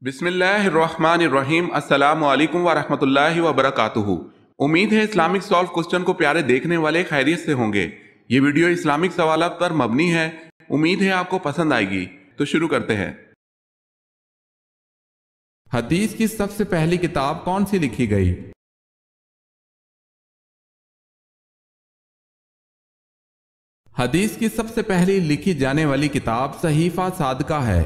बिस्मिल्लाहिर्रहमानिर्रहीम। अस्सलामु अलैकुम वरहमतुल्लाहि वबरकातुहू। उम्मीद है इस्लामिक सॉल्व क्वेश्चन को प्यारे देखने वाले खैरियत से होंगे। ये वीडियो इस्लामिक सवालात पर मबनी है। उम्मीद है आपको पसंद आएगी। तो शुरू करते हैं। हदीस की सबसे पहली किताब कौन सी लिखी गई? हदीस की सबसे पहली लिखी जाने वाली किताब सहीफा सादका है।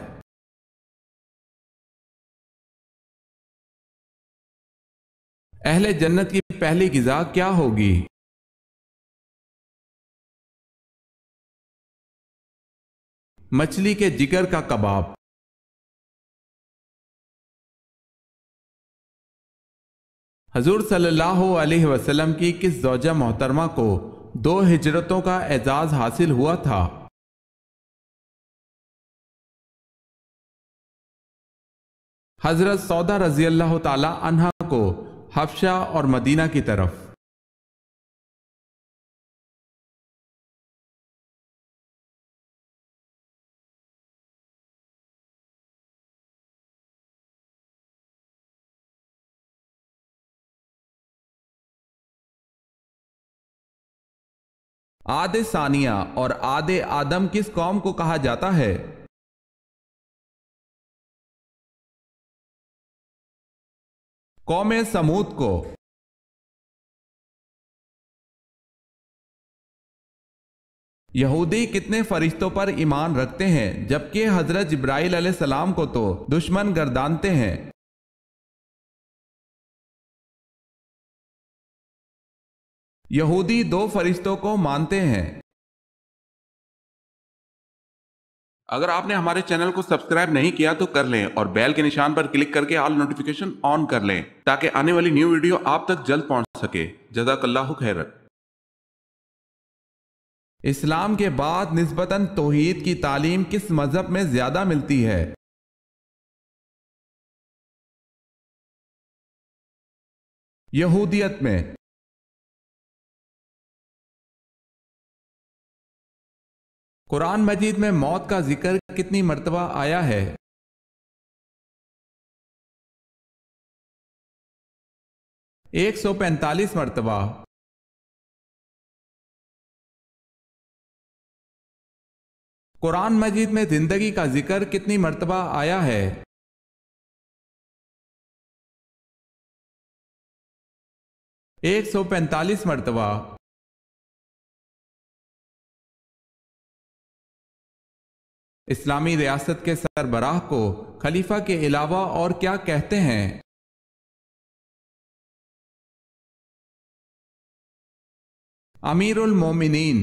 अहले जन्नत की पहली गिज़ा क्या होगी? मछली के जिगर का कबाब। हजूर सल्लल्लाहु अलैहि वसल्लम की किस ज़ौजा मोहतरमा को 2 हिजरतों का एजाज हासिल हुआ था? हजरत सौदा रजी अल्लाह ताला अन्हा को हफ्शा और मदीना की तरफ। आदे सानिया और आदे आदम किस कौम को कहा जाता है? कौम समूद को। यहूदी कितने फरिश्तों पर ईमान रखते हैं जबकि हजरत जिब्राइल अलैहिस्सलाम को तो दुश्मन गर्दानते हैं? यहूदी 2 फरिश्तों को मानते हैं। अगर आपने हमारे चैनल को सब्सक्राइब नहीं किया तो कर लें और बेल के निशान पर क्लिक करके ऑल नोटिफिकेशन ऑन कर लें ताकि आने वाली न्यू वीडियो आप तक जल्द पहुंच सके। जज़ाकल्लाहु खैरन। इस्लाम के बाद निस्बतन तौहीद की तालीम किस मजहब में ज्यादा मिलती है? यहूदियत में। कुरान मजीद में मौत का जिक्र कितनी मर्तबा आया है? 145 मर्तबा। कुरान मजीद में जिंदगी का जिक्र कितनी मर्तबा आया है? 145 मर्तबा। इस्लामी रियासत के सरबराह को खलीफा के अलावा और क्या कहते हैं? अमीरुल मोमिनीन।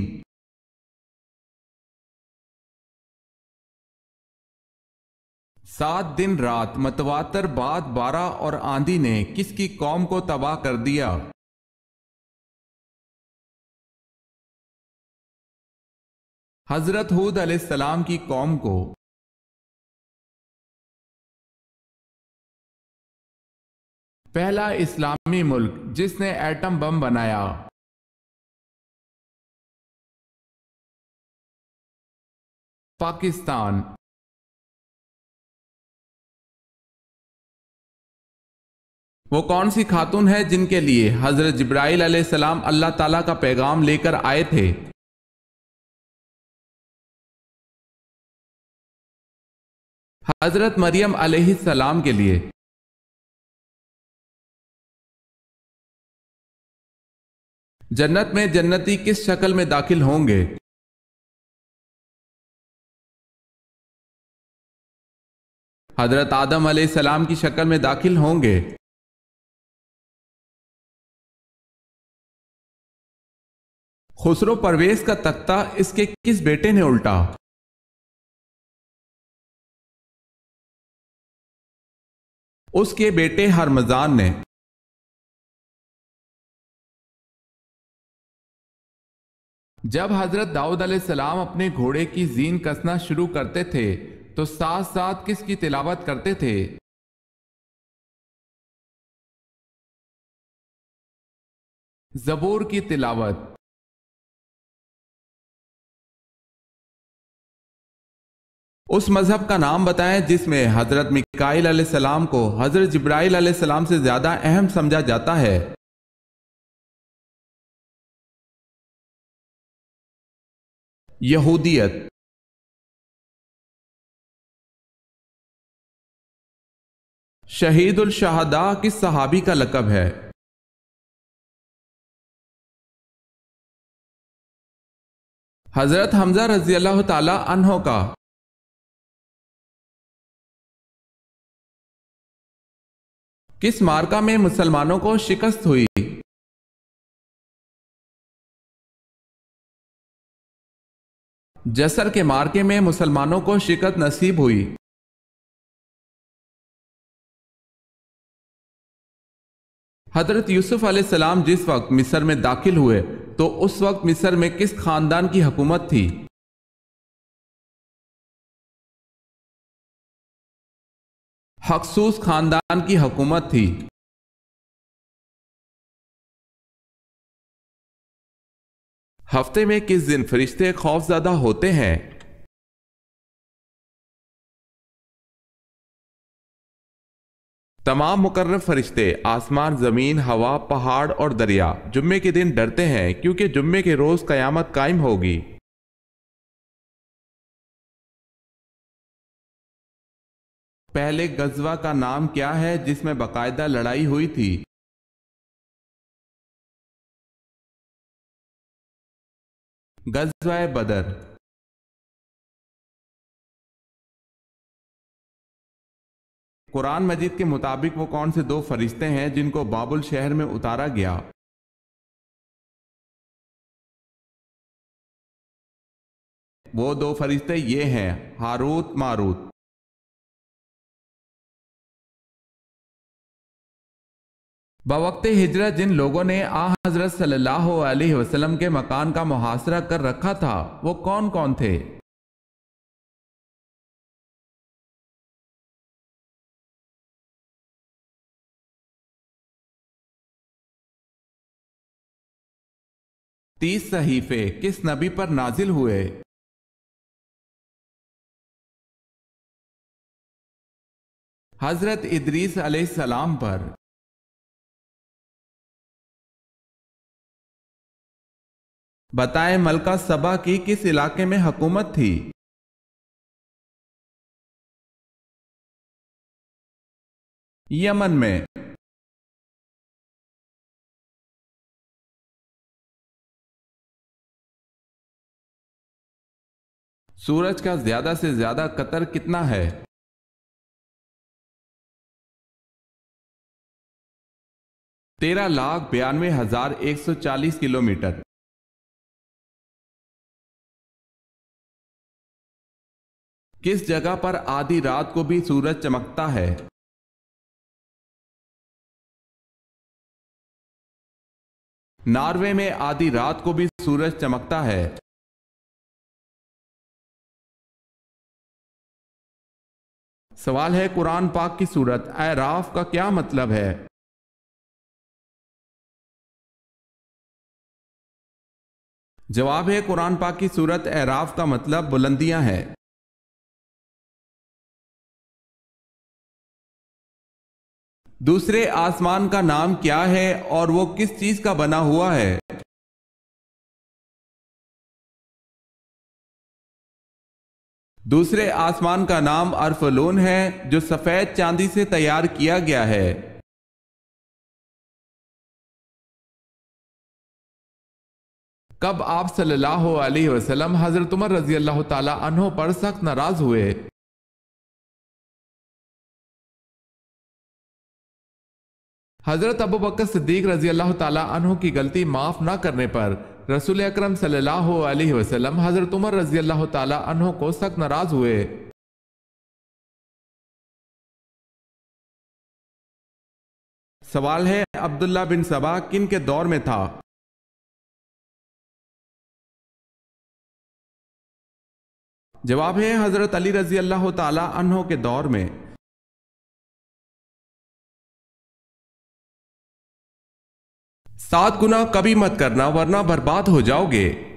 7 दिन रात मतवातर बाद 12 और आंधी ने किसकी कौम को तबाह कर दिया? हजरत हूद अलैहिस्सलाम की कौम को। पहला इस्लामी मुल्क जिसने एटम बम बनाया? पाकिस्तान। वो कौन सी खातून है जिनके लिए हजरत जिब्राइल अलैहिस्सलाम अल्लाह ताला का पैगाम लेकर आए थे? हजरत मरियम अलैहिस्सलाम के लिए। जन्नत में जन्नती किस शक्ल में दाखिल होंगे? हजरत आदम अलैहिस्सलाम की शक्ल में दाखिल होंगे। खुसरो परवेज का तख्ता इसके किस बेटे ने उल्टा? उसके बेटे हरमजान ने। जब हजरत दाऊद अलैहिस्सलाम अपने घोड़े की जीन कसना शुरू करते थे तो साथ साथ किसकी तिलावत करते थे? जबूर की तिलावत। उस मजहब का नाम बताएं जिसमें हजरत मिकाईल अलैहिस्सलाम को हजरत जिब्राइल अलैहिस्सलाम से ज्यादा अहम समझा जाता है। यहूदियत। शहीदुल शहदा किस सहाबी का लक़ब है? हजरत हमजा रजी अल्लाह ताला अन्हो का। किस मार्का में मुसलमानों को शिकस्त हुई? जसर के मार्के में मुसलमानों को शिकस्त नसीब हुई। हजरत यूसुफ अलैहिस्सलाम जिस वक्त मिस्र में दाखिल हुए तो उस वक्त मिस्र में किस खानदान की हुकूमत थी? हक्सूस खानदान की हुकूमत थी। हफ्ते में किस दिन फरिश्ते खौफजदा होते हैं? तमाम मुकर्रब फरिश्ते आसमान, जमीन, हवा, पहाड़ और दरिया जुम्मे के दिन डरते हैं क्योंकि जुम्मे के रोज कयामत कायम होगी। पहले गजवा का नाम क्या है जिसमें बाकायदा लड़ाई हुई थी? गजवा बदर। कुरान मजीद के मुताबिक वो कौन से दो फरिश्ते हैं जिनको बाबुल शहर में उतारा गया? वो दो फरिश्ते ये हैं, हारूत मारूत। बवक्ते हिजरत जिन लोगों ने आ हजरत सल्लल्लाहु अलैहि वसल्लम के मकान का मुहासरा कर रखा था वो कौन कौन थे? तीस सहीफे किस नबी पर नाजिल हुए? हजरत इदरीस अलैहिस्सलाम पर। बताएं मलका सबा की किस इलाके में हुकूमत थी? यमन में। सूरज का ज्यादा से ज्यादा कतर कितना है? 13,92,140 किलोमीटर। किस जगह पर आधी रात को भी सूरज चमकता है? नॉर्वे में आधी रात को भी सूरज चमकता है। सवाल है कुरान पाक की सूरत अराफ का क्या मतलब है? जवाब है कुरान पाक की सूरत अराफ का मतलब बुलंदियां है। दूसरे आसमान का नाम क्या है और वो किस चीज का बना हुआ है? दूसरे आसमान का अर्फ अर्फलून है जो सफेद चांदी से तैयार किया गया है। कब आप सल्लल्लाहु अलैहि वसल्लम हजरत उमर रजी अल्लाह ताला अन्हो पर सख्त नाराज हुए? हजरत अबू बकर सिद्दीक रजी अल्लाह ताला अन्हो की गलती माफ ना करने पर रसूल अकरम सल्लल्लाहु अलैहि वसल्लम हजरत उमर रजी अल्लाह ताला अन्हो को सख्त नाराज हुए। सवाल है अब्दुल्ला बिन सबा किन के दौर में था? जवाब है हजरत अली रजी अल्लाह ताला अन्हो के दौर में। 7 गुना कभी मत करना वरना बर्बाद हो जाओगे।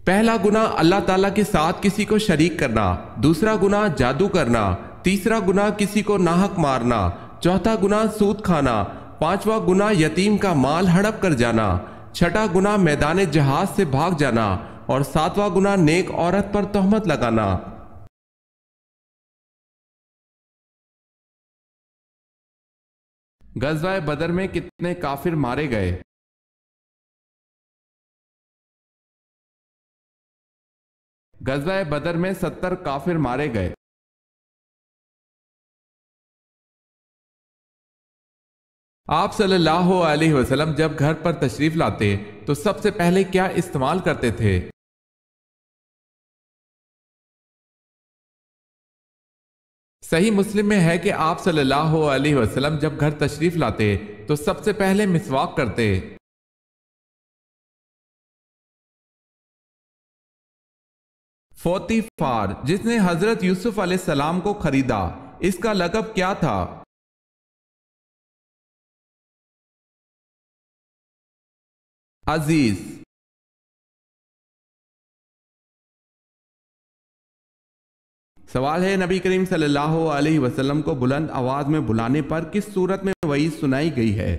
पहला गुनाह अल्लाह ताला के साथ किसी को शरीक करना, दूसरा गुनाह जादू करना, तीसरा गुनाह किसी को नाहक मारना, चौथा गुनाह सूद खाना, पांचवा गुनाह यतीम का माल हड़प कर जाना, छठा गुनाह मैदान जहाज से भाग जाना और सातवां गुनाह नेक औरत पर तोहमत लगाना। गज़वा बदर में कितने काफिर मारे गए? गज़वा बदर में 70 काफिर मारे गए। आप सल्लल्लाहु अलैहि वसल्लम जब घर पर तशरीफ लाते तो सबसे पहले क्या इस्तेमाल करते थे? सही मुस्लिम में है कि आप सल्लल्लाहु अलैहि वसल्लम जब घर तशरीफ लाते तो सबसे पहले मिसवाक करते। फोतीफार, जिसने हजरत यूसुफ अलैहिस्सलाम को खरीदा, इसका लक़ब क्या था? अजीज। सवाल है, नबी करीम सल्लल्लाहु अलैहि वसल्लम को बुलंद आवाज में बुलाने पर किस सूरत में वही सुनाई गई है?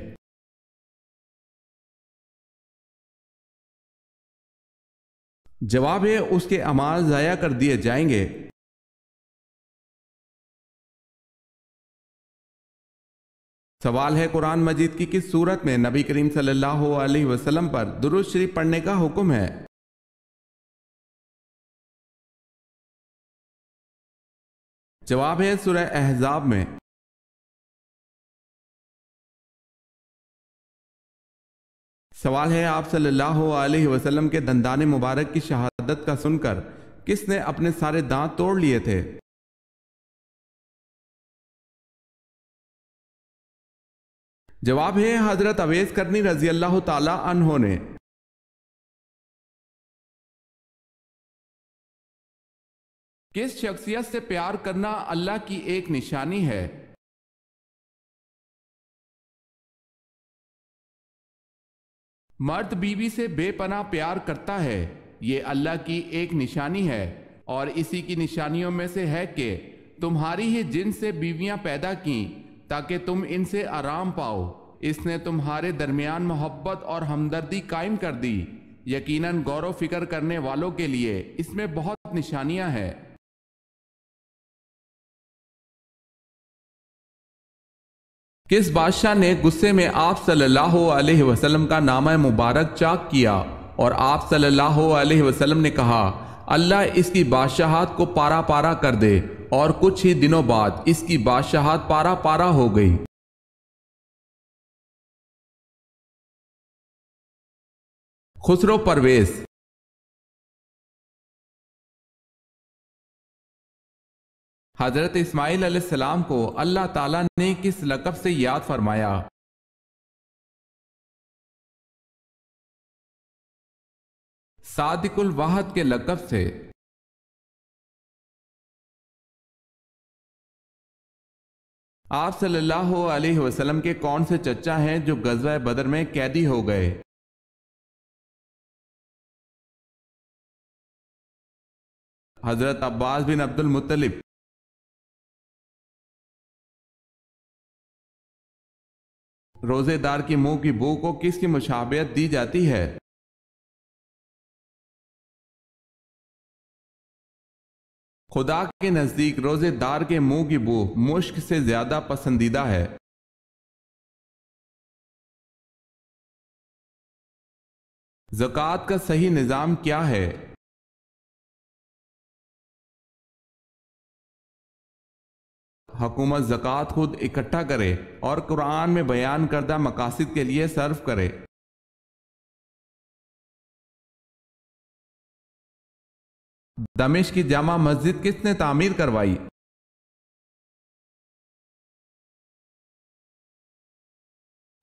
जवाब है, उसके अमाल ज़ाया कर दिए जाएंगे। सवाल है, कुरान मजीद की किस सूरत में नबी करीम सल्लल्लाहु अलैहि वसल्लम पर दुरूद शरीफ पढ़ने का हुक्म है? जवाब है, सूरह अहज़ाब में। सवाल है, आप सल्लल्लाहु अलैहि वसल्लम के दंदाने मुबारक की शहादत का सुनकर किसने अपने सारे दांत तोड़ लिए थे? जवाब है, हजरत अवैस करनी रजी अल्लाह ताला अन्हो ने। किस शख्सियत से प्यार करना अल्लाह की एक निशानी है? मर्द बीवी से बेपनाह प्यार करता है, ये अल्लाह की एक निशानी है और इसी की निशानियों में से है कि तुम्हारी ही जिन से बीवियां पैदा की ताकि तुम इनसे आराम पाओ। इसने तुम्हारे दरमियान मोहब्बत और हमदर्दी कायम कर दी। यकीनन गौर फिक्र करने वालों के लिए इसमें बहुत निशानियां हैं। किस बादशाह ने गुस्से में आप सल्लल्लाहु अलैहि वसल्लम का नामा मुबारक चाक किया और आप सल्लल्लाहु अलैहि वसल्लम ने कहा, अल्लाह इसकी बादशाहत को पारा पारा कर दे, और कुछ ही दिनों बाद इसकी बादशाहत पारा पारा हो गई। खुसरो परवेज। हजरत इस्माइल अलैहिस्सलाम को अल्लाह ताला ने किस लक़ब से याद फरमाया? सादिकुल वाहद के लक़ब से। आप सल्लल्लाहु अलैहि वसल्लम के कौन से चचा हैं जो गज़वा बदर में कैदी हो गए? हजरत अब्बास बिन अब्दुल मुत्तलिब। रोजेदार की मुंह की बू को किसकी मुशाबियत दी जाती है? खुदा के नजदीक रोजेदार के मुंह की बू मुश्क से ज्यादा पसंदीदा है। ज़कात का सही निज़ाम क्या है? हुकूमत ज़कात खुद इकट्ठा करे और कुरान में बयान करदा मकासद के लिए सर्फ करे। दमिश्क की जामा मस्जिद किसने तामीर करवाई?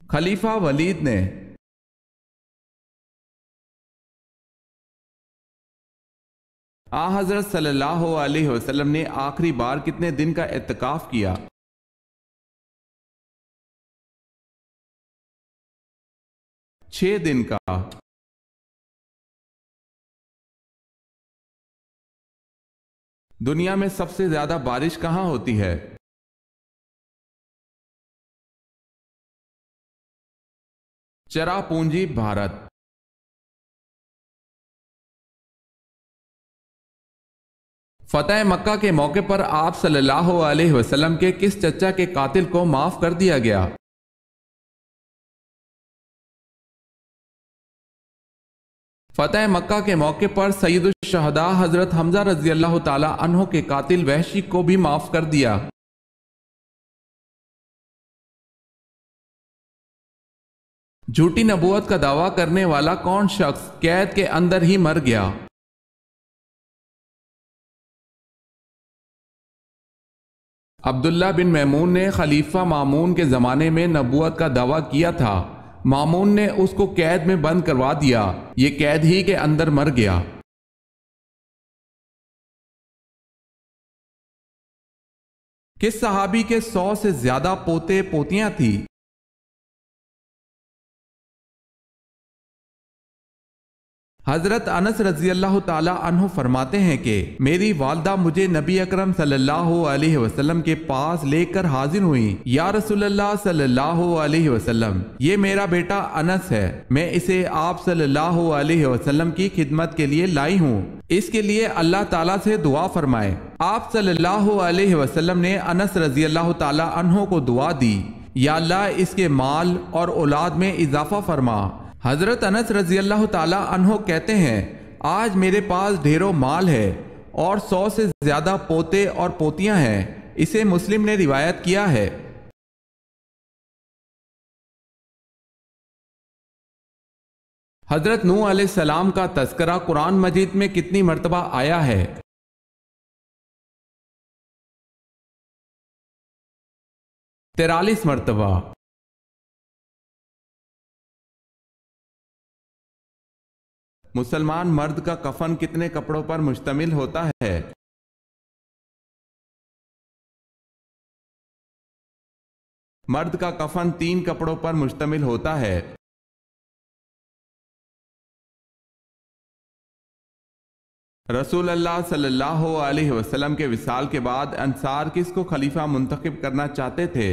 खलीफा वलीद ने। आ हजरत सल्लल्लाहु अलैहि वसल्लम ने आखिरी बार कितने दिन का इत्तिकाफ किया? 6 दिन का। दुनिया में सबसे ज्यादा बारिश कहाँ होती है? चरापूंजी भारत। फतेह मक्का के मौके पर आप सल्लल्लाहु अलैहि वसल्लम के किस चचा के कातिल को माफ कर दिया गया? फतेह मक्का के मौके पर सैयदुल शहदा हजरत हमजा रजी अल्लाह ताला अन्हो के कातिल वहशी को भी माफ कर दिया। झूठी नबूवत का दावा करने वाला कौन शख्स कैद के अंदर ही मर गया? अब्दुल्ला बिन मैमून ने खलीफा मामून के ज़माने में नबूवत का दावा किया था। मामून ने उसको कैद में बंद करवा दिया। ये कैद ही के अंदर मर गया। किस सहाबी के 100 से ज्यादा पोते पोतियां थी? हजरत अनस रजी अल्लाह ताला अन्हु फरमाते हैं कि मेरी वालदा मुझे नबी अकरम सल्लल्लाहु अलैहि वसल्लम के पास लेकर हाजिर हुई। या रसूलल्लाह सल्लल्लाहु अलैहि वसल्लम, ये मेरा बेटा अनस है, मैं इसे आप सल्लल्लाहु अलैहि वसल्लम की खिदमत के लिए लाई हूँ, इसके लिए अल्लाह ताला से दुआ फरमाए। आप सल्लल्लाहु अलैहि वसल्लम ने अनस रजी अल्लाह ताला अन्हु को दुआ दी, या अल्लाह इसके माल और औलाद में इजाफा फरमा। हजरत अनस रजी अल्लाह ताला अन्हो कहते हैं, आज मेरे पास ढेरों माल है और 100 से ज्यादा पोते और पोतियां हैं। इसे मुस्लिम ने रिवायत किया है। हजरत नूह अलैहिस्सलाम का तज़किरा कुरान मजीद में कितनी मर्तबा आया है? 43 मर्तबा। मुसलमान मर्द का कफन कितने कपड़ों पर मुश्तमिल होता है? मर्द का कफन 3 कपड़ों पर मुश्तमिल होता है। रसूल अल्लाह सल्लल्लाहु अलैहि वसल्लम के विसाल के बाद अंसार किसको खलीफा मुंतखब करना चाहते थे?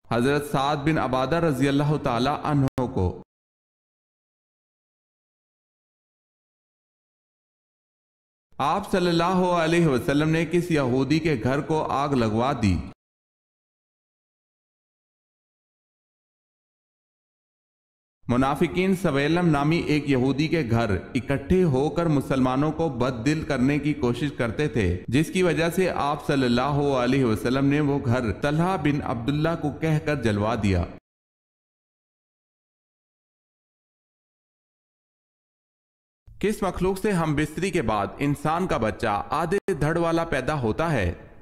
हजरत साद बिन अबादा रजी अल्लाह ताला अन्हो को। आप सल्लल्लाहु अलैहि वसल्लम ने किस यहूदी के घर को आग लगवा दी? मुनाफिकीन सवेलम नामी एक यहूदी के घर इकट्ठे होकर मुसलमानों को बददिल करने की कोशिश करते थे, जिसकी वजह से आप सल्लल्लाहु अलैहि वसल्लम ने वो घर तलहा बिन अब्दुल्ला को कहकर जलवा दिया। किस मखलूक से हम बिस्तरी के बाद इंसान का बच्चा आधे धड़ वाला पैदा होता है?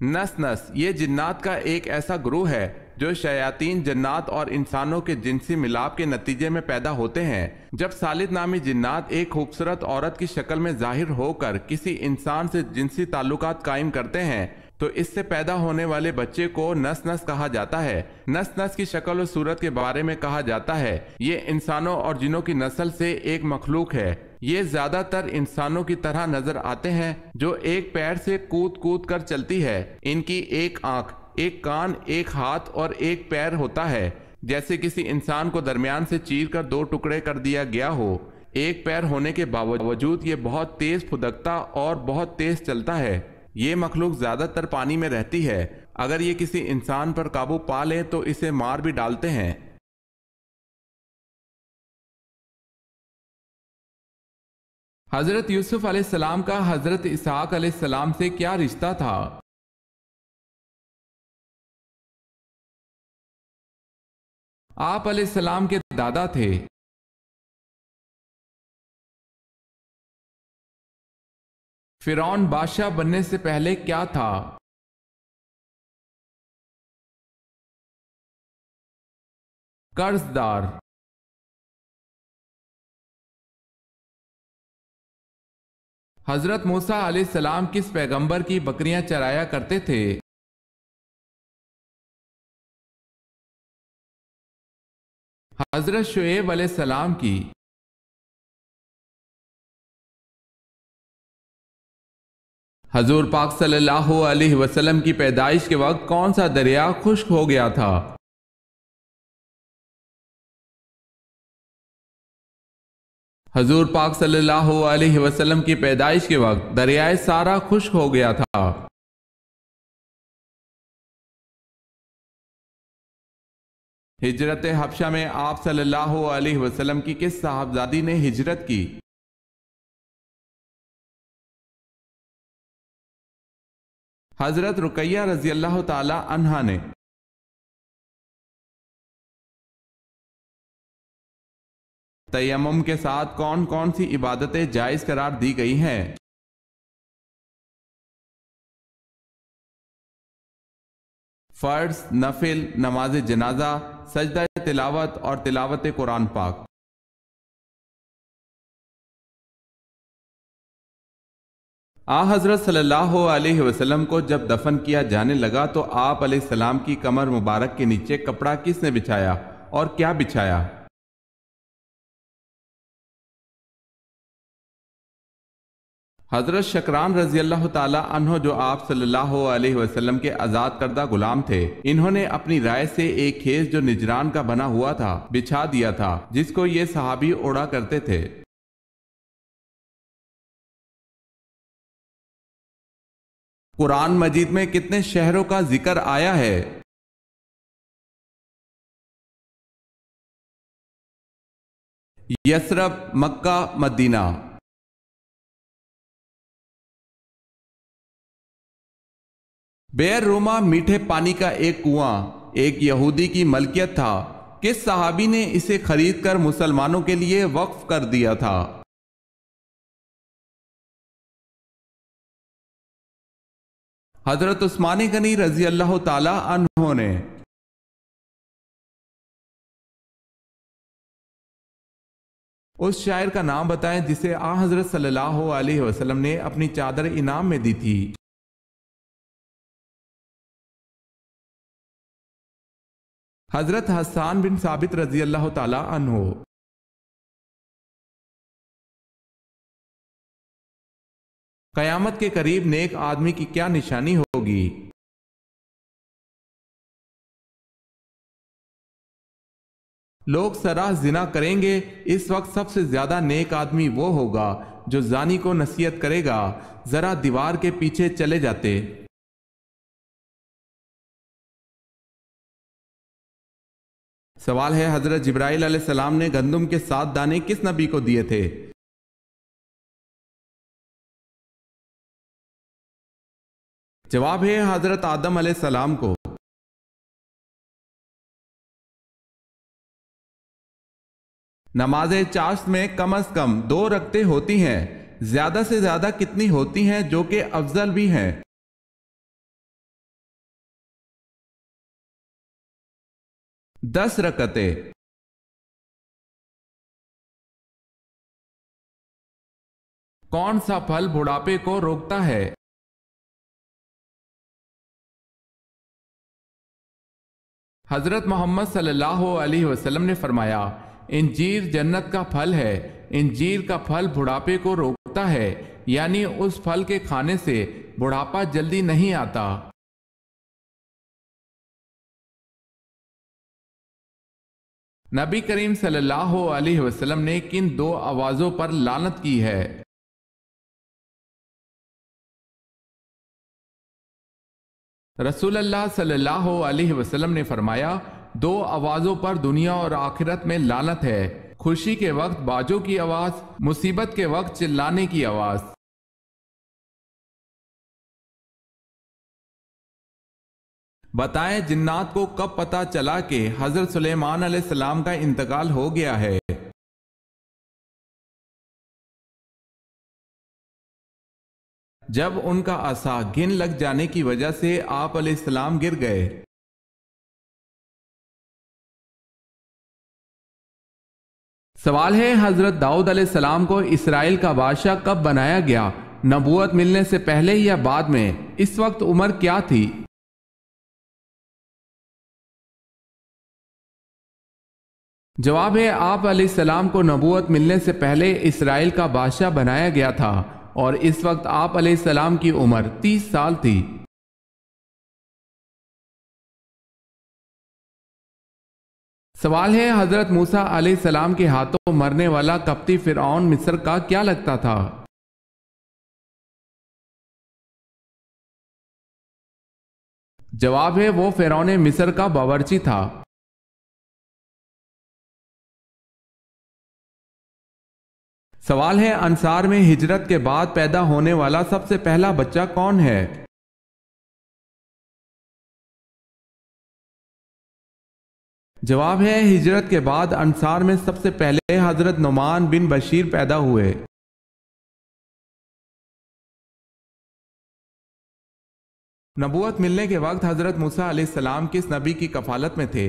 नस ये जिन्नात का एक ऐसा ग्रुह है जो शयातीन जन्नात और इंसानों के जिनसी मिलाप के नतीजे में पैदा होते हैं। जब सालिद नामी जिन्नात एक खूबसूरत औरत की शक्ल में जाहिर होकर किसी इंसान से जिनसी ताल्लुकात कायम करते हैं तो इससे पैदा होने वाले बच्चे को नस कहा जाता है। नस की शक्ल और सूरत के बारे में कहा जाता है, ये इंसानों और जिनों की नस्ल से एक मखलूक है। ये ज्यादातर इंसानों की तरह नजर आते हैं जो एक पैर से कूद कूद कर चलती है। इनकी एक आंख, एक कान, एक हाथ और एक पैर होता है। जैसे किसी इंसान को दरमियान से चीर कर 2 टुकड़े कर दिया गया हो। एक पैर होने के बावजूद ये बहुत तेज फुदकता और बहुत तेज चलता है। ये मखलूक ज्यादातर पानी में रहती है। अगर ये किसी इंसान पर काबू पा ले तो इसे मार भी डालते हैं। हजरत यूसुफ अलैहिस्सलाम का हजरत इसहाक अलैहिस्सलाम से क्या रिश्ता था? आप अलैहिस्सलाम के दादा थे। फिरौन बादशाह बनने से पहले क्या था? कर्जदार। हजरत मूसा अलैहिस्सलाम किस पैगंबर की बकरियां चराया करते थे? हजरत शुएब अलैहिस्सलाम की। हजूर पाक सल्लल्लाहु अलैहि वसल्लम की पैदाइश के वक्त कौन सा दरिया खुश्क हो गया था? हजूर पाक सल्लल्लाहु अलैहि वसल्लम की पैदाइश के वक्त दरियाए सारा खुश्क हो गया था। हिजरत हबशा में आप सल्लल्लाहु अलैहि वसल्लम की किस साहबजादी ने हिजरत की? हजरत रुकैया रजी अल्लाह ताला अन्हा ने। तयम्मुम के साथ कौन कौन सी इबादतें जायज करार दी गई हैं? फर्ज, नफिल, नमाज जनाजा, सजदा तिलावत और तिलावत कुरान पाक। आ हजरत सल्लल्लाहु अलैहि वसल्लम को जब दफन किया जाने लगा तो आप अलैहिस्सलाम की कमर मुबारक के नीचे कपड़ा किसने बिछाया और क्या बिछाया? हजरत शकरान रजी अल्लाह ताला अन्हो जो आप सल्लल्लाहु अलैहि वसल्लम के आजाद करदा गुलाम थे, इन्होंने अपनी राय से एक खेस जो निजरान का बना हुआ था बिछा दिया था, जिसको ये सहाबी ओढ़ा करते थे। कुरान मजीद में कितने शहरों का जिक्र आया है? यसरब, मक्का, मदीना। बेर रोमा मीठे पानी का एक कुआं एक यहूदी की मलकियत था। किस सहाबी ने इसे खरीद कर मुसलमानों के लिए वक्फ कर दिया था? हजरत उस्मान गनी रजी अल्लाह ताला अन्हो ने। उस शायर का नाम बताएं जिसे आ हजरत सल्लल्लाहु अलैहि वसल्लम ने अपनी चादर इनाम में दी थी। हजरत हसन बिन साबित रजी अल्लाह ताला अन्हो। कयामत के करीब नेक आदमी की क्या निशानी होगी? लोग सराह जिना करेंगे, इस वक्त सबसे ज्यादा नेक आदमी वो होगा जो जानी को नसीहत करेगा, जरा दीवार के पीछे चले जाते। सवाल है, हजरत जिब्राइल अलैहिस्सलाम ने गंदुम के 7 दाने किस नबी को दिए थे? जवाब है हजरत आदम अलैहिस्सलाम को। नमाज चाश्त में कम से कम 2 रकते होती हैं, ज्यादा से ज्यादा कितनी होती हैं जो कि अफजल भी हैं? 10 रकते। कौन सा फल बुढ़ापे को रोकता है? हजरत मोहम्मद सल्लल्लाहु अलैहि वसल्लम ने फरमाया, इंजीर जन्नत का फल है। इंजीर का फल बुढ़ापे को रोकता है, यानी उस फल के खाने से बुढ़ापा जल्दी नहीं आता। नबी करीम सल्लल्लाहु अलैहि वसल्लम ने किन 2 आवाजों पर लानत की है? रसूलुल्लाह सल्लल्लाहु अलैहि वसल्लम ने फरमाया, 2 आवाजों पर दुनिया और आखिरत में लानत है, खुशी के वक्त बाजों की आवाज, मुसीबत के वक्त चिल्लाने की आवाज। बताएं, जिन्नात को कब पता चला कि हजरत सुलेमान अलैहिस्सलाम का इंतकाल हो गया है? जब उनका आसा गिन लग जाने की वजह से आप अलैहिस्सलाम गिर गए। सवाल है, हजरत दाऊद अलैहिस्सलाम को इसराइल का बादशाह कब बनाया गया? नबूवत मिलने से पहले या बाद में? इस वक्त उम्र क्या थी? जवाब है, आप अलैहिस्सलाम को नबूवत मिलने से पहले इसराइल का बादशाह बनाया गया था और इस वक्त आप अलैहिस्सलाम की उम्र 30 साल थी। सवाल है, हजरत मूसा अलैहिस्सलाम के हाथों मरने वाला कप्ती फिरौन मिस्र का क्या लगता था? जवाब है, वो फिरौन मिस्र का बावर्ची था। सवाल है, अंसार में हिजरत के बाद पैदा होने वाला सबसे पहला बच्चा कौन है? जवाब है, हिजरत के बाद अंसार में सबसे पहले हजरत नुमान बिन बशीर पैदा हुए। नबूवत मिलने के वक्त हजरत मूसा अलैहिस्सलाम किस नबी की कफालत में थे?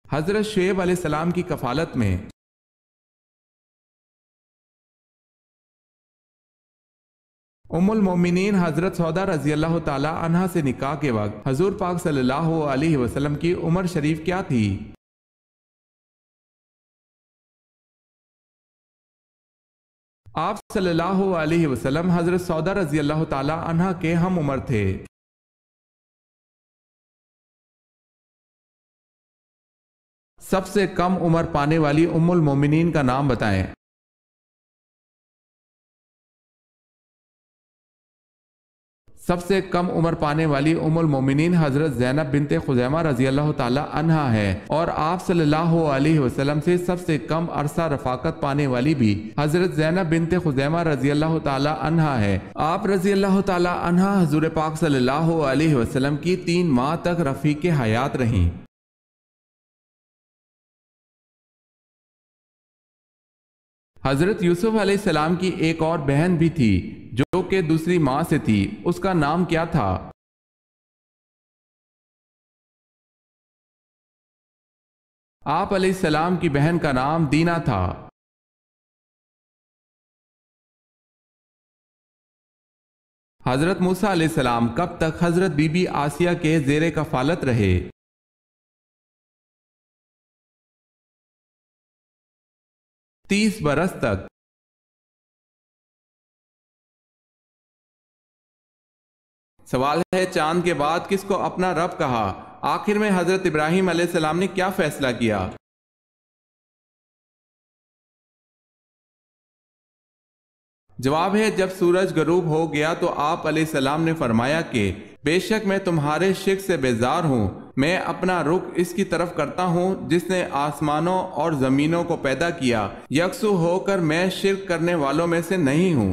हजरत शुएब अलैहिस्सलाम की कफालत में। उम्मुल मोमिनीन हजरत सौदा रजी अल्लाह ताला अन्हा से निकाह के वक्त हजूर पाक सल्लल्लाहु अलैहि वसल्लम की उम्र शरीफ क्या थी? आप सल्लल्लाहु अलैहि वसल्लम हजरत सौदा रजी अल्लाह ताला अन्हा के हम उम्र थे। सबसे कम उम्र पाने वाली उम्मुल मोमिनीन का नाम बताएं। सबसे कम उम्र पाने वाली उम्मुल मोमिनीन हजरत ज़ैनब बिनते खुज़ैमा रजी अल्लाह ताला अन्हा है और आप सल्लल्लाहु अलैहि वसल्लम से सबसे कम अरसा रफाकत पाने वाली भी हजरत ज़ैनब बिनते खुज़ैमा रजी अल्लाह ताला अन्हा है। आप रजी अल्लाह ताला अन्हा हजूर पाक सल्लल्लाहु अलैहि वसल्लम की 3 माह तक रफ़ीक हयात रहीं। हजरत यूसुफ अलैहिस्सलाम की एक और बहन भी थी जो कि दूसरी माँ से थी, उसका नाम क्या था? आप अलैहिस्सलाम की बहन का नाम दीना था। हजरत मूसा अलैहिस्सलाम कब तक हजरत बीबी आसिया के जेरे कफालत रहे? 30 बरस तक। सवाल है, चांद के बाद किसको अपना रब कहा? आखिर में हजरत इब्राहिम अलैहिस्सलाम ने क्या फैसला किया? जवाब है, जब सूरज गरूब हो गया तो आप अलैहिस्सलाम ने फरमाया कि बेशक मैं तुम्हारे शिर्क से बेजार हूँ, मैं अपना रुख इसकी तरफ करता हूँ जिसने आसमानों और जमीनों को पैदा किया, यकसू होकर मैं शिर्क करने वालों में से नहीं हूँ।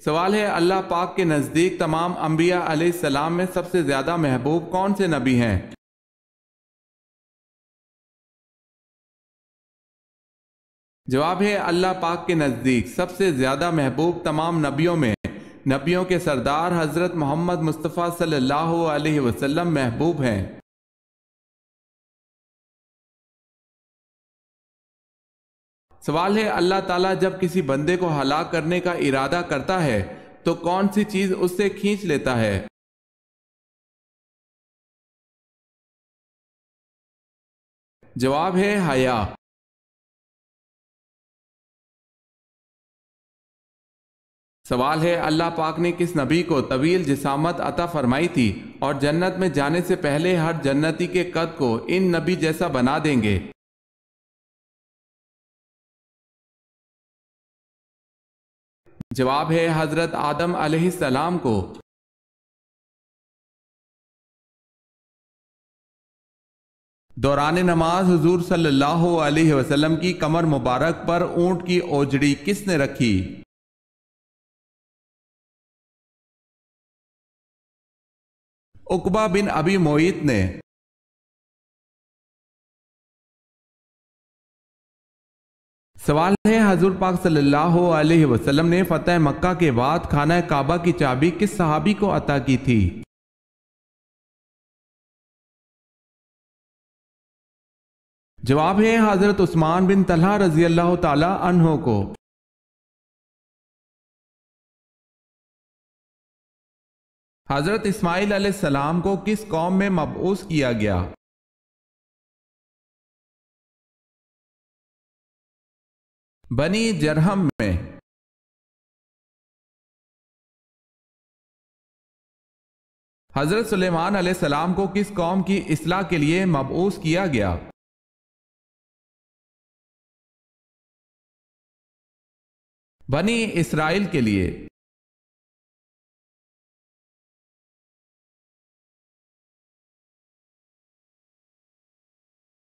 सवाल है, अल्लाह पाक के नज़दीक तमाम अंबिया अलैहिस्सलाम में सबसे ज्यादा महबूब कौन से नबी हैं? जवाब है, अल्लाह पाक के नज़दीक सबसे ज्यादा महबूब तमाम नबियों में नबियों के सरदार हजरत मोहम्मद मुस्तफ़ा सल्लल्लाहु अलैहि वसल्लम महबूब हैं। सवाल है, अल्लाह ताला जब किसी बंदे को हलाक करने का इरादा करता है तो कौन सी चीज उससे खींच लेता है? जवाब है, हया। सवाल है, अल्लाह पाक ने किस नबी को तवील जिसामत अता फरमाई थी और जन्नत में जाने से पहले हर जन्नती के कद को इन नबी जैसा बना देंगे? जवाब है, हजरत आदम अलैहिस्सलाम को। दौरान नमाज हुजूर सल्लल्लाहु अलैहि वसल्लम की कमर मुबारक पर ऊंट की ओजड़ी किसने रखी? उकबा बिन अबी मोइत ने। सवाल है, हजूर पाक सल्लल्लाहु अलैहि वसल्लम ने फतेह मक्का के बाद खाना काबा की चाबी किस सहाबी को अता की थी? जवाब है, हजरत उस्मान बिन तलहा रजी अल्लाह ताला अन्हो को। हजरत इस्माइल अलैहिस्सलाम को किस कौम में मबऊस किया गया? बनी जरहम में। हजरत सुलेमान अलैहिस्सलाम को किस कौम की इस्लाह के लिए मबऊस किया गया? बनी इसराइल के लिए।